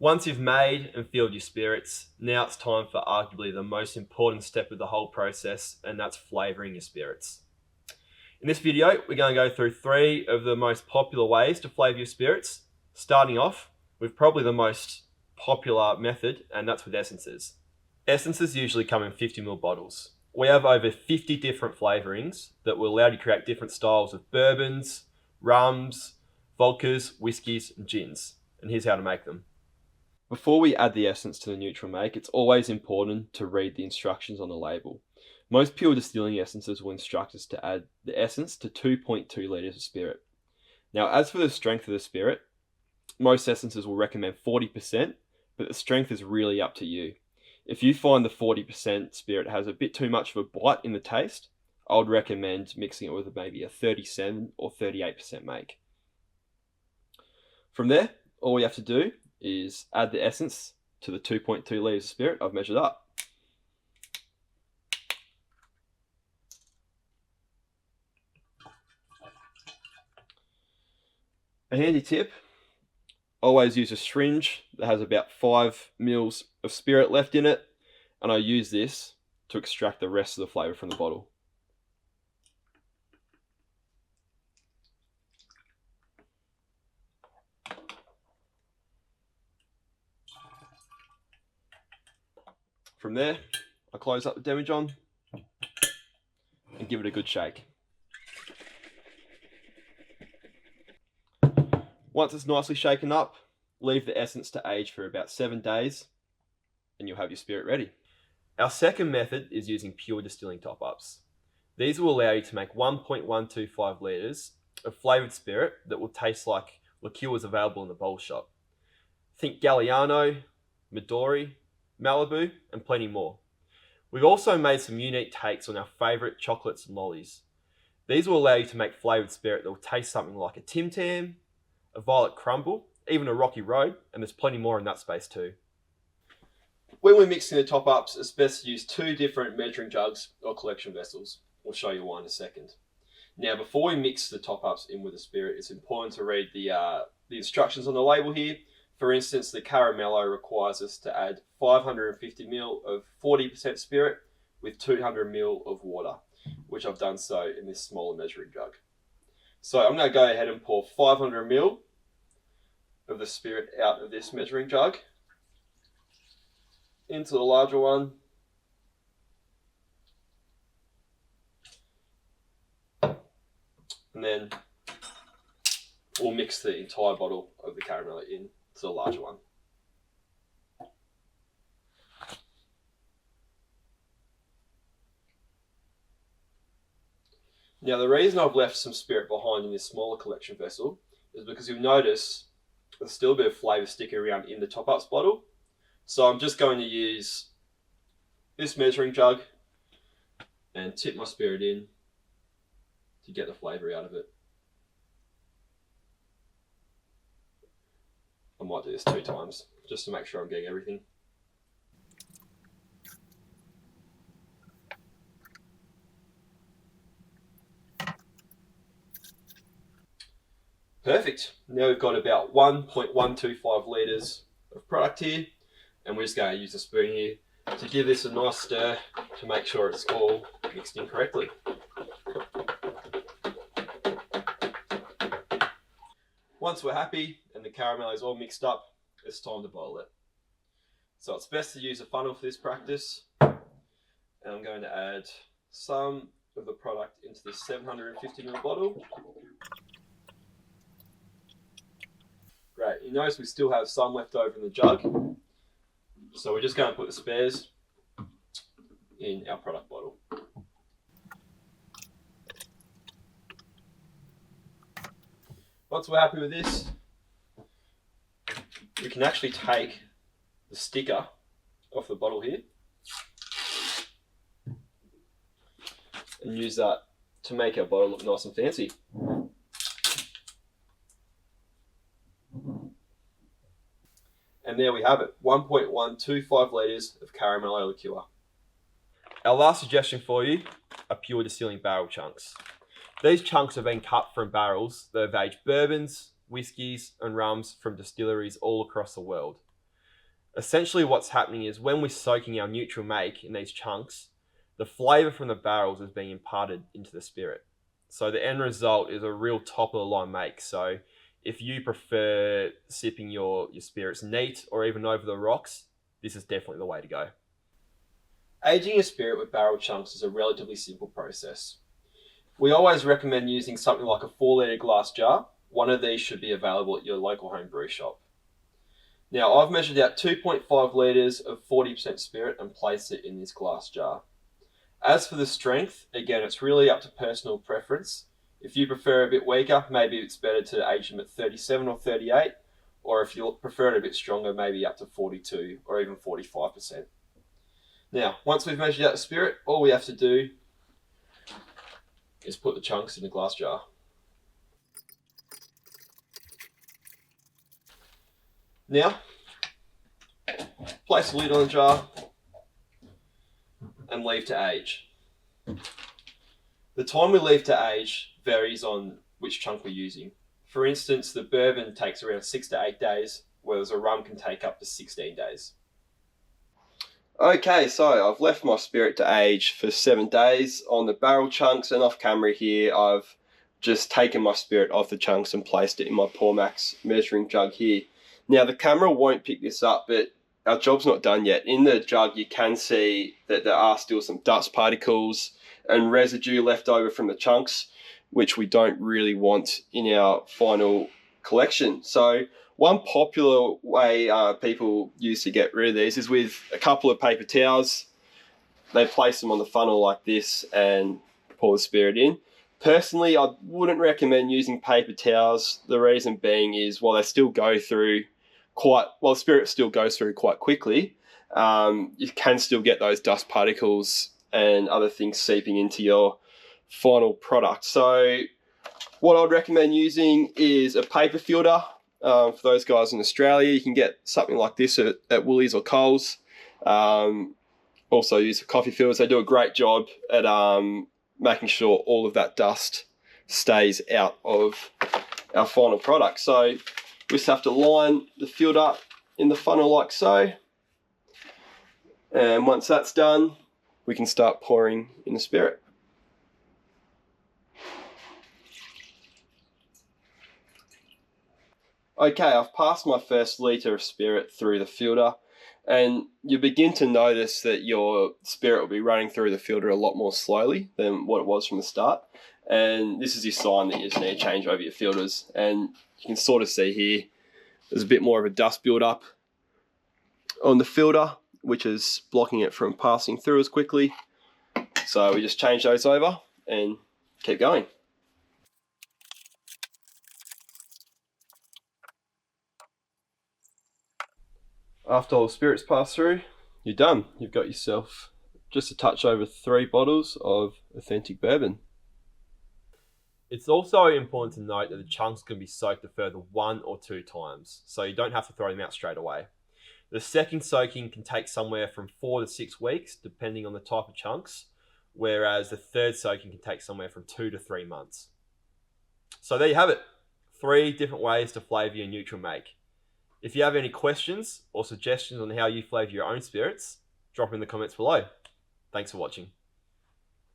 Once you've made and filled your spirits, now it's time for arguably the most important step of the whole process, and that's flavouring your spirits. In this video, we're going to go through 3 of the most popular ways to flavour your spirits, starting off with probably the most popular method, and that's with essences. Essences usually come in 50ml bottles. We have over 50 different flavourings that will allow you to create different styles of bourbons, rums, vodkas, whiskies, and gins. And here's how to make them. Before we add the essence to the neutral make, it's always important to read the instructions on the label. Most pure distilling essences will instruct us to add the essence to 2.2 litres of spirit. Now, as for the strength of the spirit, most essences will recommend 40%, but the strength is really up to you. If you find the 40% spirit has a bit too much of a bite in the taste, I would recommend mixing it with maybe a 37 or 38% make. From there, all you have to do is add the essence to the 2.2 litres of spirit I've measured up. A handy tip, always use a syringe that has about 5 mils of spirit left in it, and I use this to extract the rest of the flavour from the bottle. From there, I close up the demijohn and give it a good shake. Once it's nicely shaken up, leave the essence to age for about 7 days and you'll have your spirit ready. Our second method is using pure distilling top-ups. These will allow you to make 1.125 litres of flavoured spirit that will taste like liqueurs available in the bowl shop. Think Galliano, Midori, Malibu, and plenty more. We've also made some unique takes on our favourite chocolates and lollies. These will allow you to make flavoured spirit that will taste something like a Tim Tam, a violet crumble, even a rocky road, and there's plenty more in that space too. When we're mixing the top-ups, it's best to use 2 different measuring jugs or collection vessels. We'll show you why in a second. Now, before we mix the top-ups in with the spirit, it's important to read the instructions on the label here. For instance, the Caramello requires us to add 550ml of 40% spirit with 200ml of water, which I've done so in this smaller measuring jug. So I'm going to go ahead and pour 500ml of the spirit out of this measuring jug into the larger one. And then we'll mix the entire bottle of the Caramello into the larger one. Now, the reason I've left some spirit behind in this smaller collection vessel is because you'll notice there's still a bit of flavour sticking around in the top-ups bottle. So I'm just going to use this measuring jug and tip my spirit in to get the flavour out of it. I might do this 2 times just to make sure I'm getting everything. Perfect. Now we've got about 1.125 litres of product here, and we're just going to use a spoon here to give this a nice stir to make sure it's all mixed in correctly. Once we're happy and the caramello is all mixed up, it's time to bottle it. So it's best to use a funnel for this practice, and I'm going to add some of the product into this 750ml bottle. Great, you notice we still have some left over in the jug, so we're just going to put the spares in our product bottle. Once we're happy with this, we can actually take the sticker off the bottle here and use that to make our bottle look nice and fancy. And there we have it, 1.125 litres of caramello liqueur. Our last suggestion for you are pure distilling barrel chunks. These chunks have been cut from barrels that have aged bourbons, whiskies and rums from distilleries all across the world. Essentially what's happening is when we're soaking our neutral make in these chunks, the flavour from the barrels is being imparted into the spirit. So the end result is a real top of the line make. So if you prefer sipping your spirits neat or even over the rocks, this is definitely the way to go. Aging a spirit with barrel chunks is a relatively simple process. We always recommend using something like a 4-litre glass jar. One of these should be available at your local home brew shop. Now I've measured out 2.5 litres of 40% spirit and placed it in this glass jar. As for the strength, again, it's really up to personal preference. If you prefer a bit weaker, maybe it's better to age them at 37 or 38, or if you prefer it a bit stronger, maybe up to 42 or even 45%. Now, once we've measured out the spirit, all we have to do is put the chunks in the glass jar. Now, place the lid on the jar and leave to age. The time we leave to age varies on which chunk we're using. For instance, the bourbon takes around 6 to 8 days, whereas a rum can take up to 16 days. Okay, so I've left my spirit to age for 7 days on the barrel chunks, and off camera here I've just taken my spirit off the chunks and placed it in my Pormax measuring jug here. Now the camera won't pick this up, but our job's not done yet. In the jug you can see that there are still some dust particles and residue left over from the chunks, which we don't really want in our final collection. So one popular way people use to get rid of these is with a couple of paper towels. They place them on the funnel like this and pour the spirit in. Personally, I wouldn't recommend using paper towels. The reason being is while the spirit still goes through quite quickly, you can still get those dust particles and other things seeping into your final product. So what I'd recommend using is a paper filter. For those guys in Australia, you can get something like this at Woolies or Coles. Also use coffee filters. They do a great job at making sure all of that dust stays out of our final product. So we just have to line the filter in the funnel like so. And once that's done, we can start pouring in the spirit. Okay, I've passed my first litre of spirit through the filter, and you begin to notice that your spirit will be running through the filter a lot more slowly than what it was from the start. And this is your sign that you just need to change over your filters. And you can sort of see here, there's a bit more of a dust build-up on the filter, which is blocking it from passing through as quickly. So we just change those over and keep going. After all the spirits pass through, you're done. You've got yourself just a touch over 3 bottles of authentic bourbon. It's also important to note that the chunks can be soaked a further 1 or 2 times, so you don't have to throw them out straight away. The second soaking can take somewhere from 4 to 6 weeks, depending on the type of chunks, whereas the third soaking can take somewhere from 2 to 3 months. So there you have it, 3 different ways to flavour your neutral make. If you have any questions or suggestions on how you flavour your own spirits, drop in the comments below. Thanks for watching.